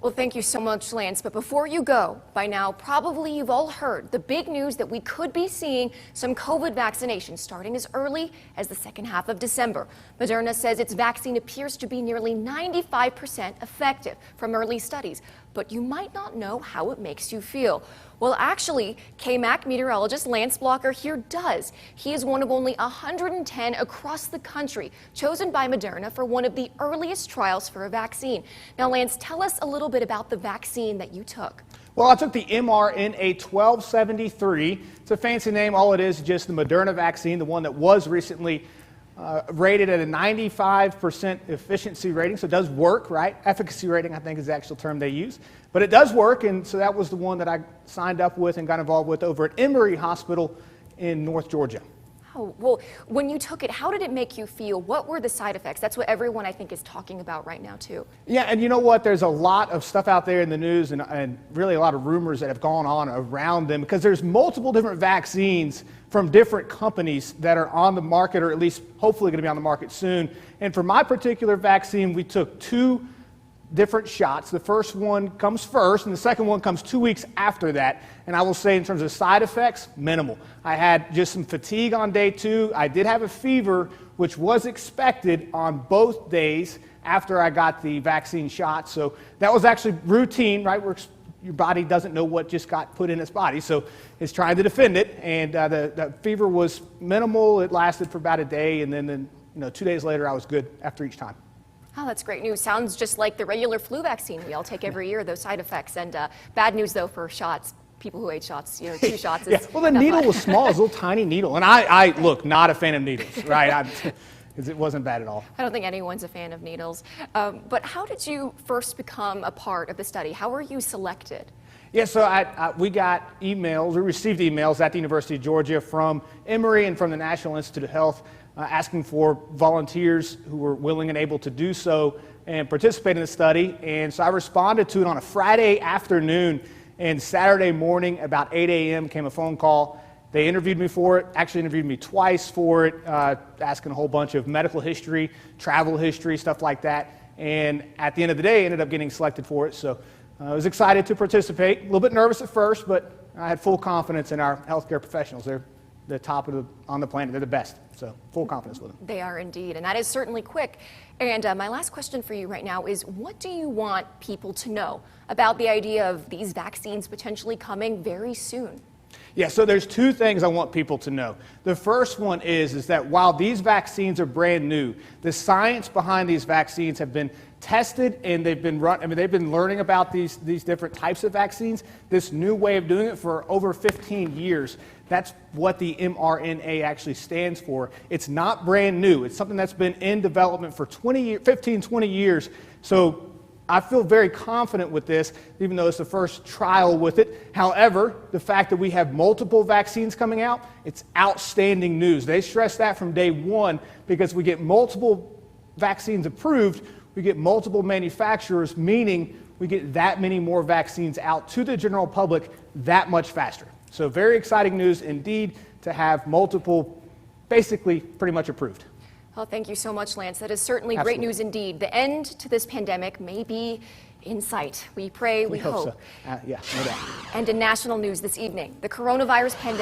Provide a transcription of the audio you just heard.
Well, thank you so much, Lance. But before you go, by now, probably you've all heard the big news that we could be seeing some COVID vaccinations starting as early as the second half of December. Moderna says its vaccine appears to be nearly 95% effective from early studies. But you might not know how it makes you feel. Well, actually, KMAC meteorologist Lance Blocker here does. He is one of only 110 across the country chosen by Moderna for one of the earliest trials for a vaccine. Now, Lance, tell us a little bit about the vaccine that you took. Well, I took the mRNA 1273. It's a fancy name. All it is just the Moderna vaccine, the one that was recently rated at a 95% efficiency rating, so it does work, right? Efficacy rating, I think, is the actual term they use. But it does work, and so that was the one that I signed up with and got involved with over at Emory Hospital in North Georgia. Oh, well, when you took it, how did it make you feel? What were the side effects? That's what everyone, I think, is talking about right now, too. Yeah, and you know what? There's a lot of stuff out there in the news and really a lot of rumors that have gone on around them because there's multiple different vaccines from different companies that are on the market, or at least hopefully going to be on the market soon. And for my particular vaccine, we took two different shots. The first one comes first, and the second one comes 2 weeks after that. And I will say, in terms of side effects, minimal. I had just some fatigue on day 2. I did have a fever, which was expected on both days after I got the vaccine shot. So that was actually routine, right? Your body doesn't know what just got put in its body, so it's trying to defend it. And the fever was minimal. It lasted for about a day, and then 2 days later, I was good after each time. Oh, that's great news. Sounds just like the regular flu vaccine we all take every year, those side effects. And bad news, though, for shots. People who ate shots, 2 shots is yeah. Well, the needle was small. It was a little tiny needle. And I look, not a fan of needles, right? It wasn't bad at all. I don't think anyone's a fan of needles. But how did you first become a part of the study? How were you selected? Yeah, so we got emails, we received emails at the University of Georgia from Emory and from the National Institute of Health asking for volunteers who were willing and able to do so and participate in the study. And so I responded to it on a Friday afternoon, and Saturday morning about 8 a.m. came a phone call. They interviewed me for it, actually interviewed me twice for it, asking a whole bunch of medical history, travel history, stuff like that. And at the end of the day, I ended up getting selected for it. So I was excited to participate. A little bit nervous at first, but I had full confidence in our healthcare professionals. They're the top on the planet. They're the best. So full confidence with them. They are indeed, and that is certainly quick. And my last question for you right now is, what do you want people to know about the idea of these vaccines potentially coming very soon? Yeah, so there's 2 things I want people to know. The first one is that while these vaccines are brand new, the science behind these vaccines have been tested, and they've been learning about these different types of vaccines, this new way of doing it, for over 15 years. That's what the mRNA actually stands for. It's not brand new. It's something that's been in development for 15, 20 years. So I feel very confident with this, even though it's the first trial with it. However, the fact that we have multiple vaccines coming out, it's outstanding news. They stress that from day 1 because we get multiple vaccines approved, we get multiple manufacturers, meaning we get that many more vaccines out to the general public that much faster. So very exciting news indeed to have multiple, basically pretty much approved. Well, thank you so much, Lance. That is certainly great news indeed. The end to this pandemic may be in sight. We pray, we hope. So. Yeah, no doubt. And in national news this evening, the coronavirus pandemic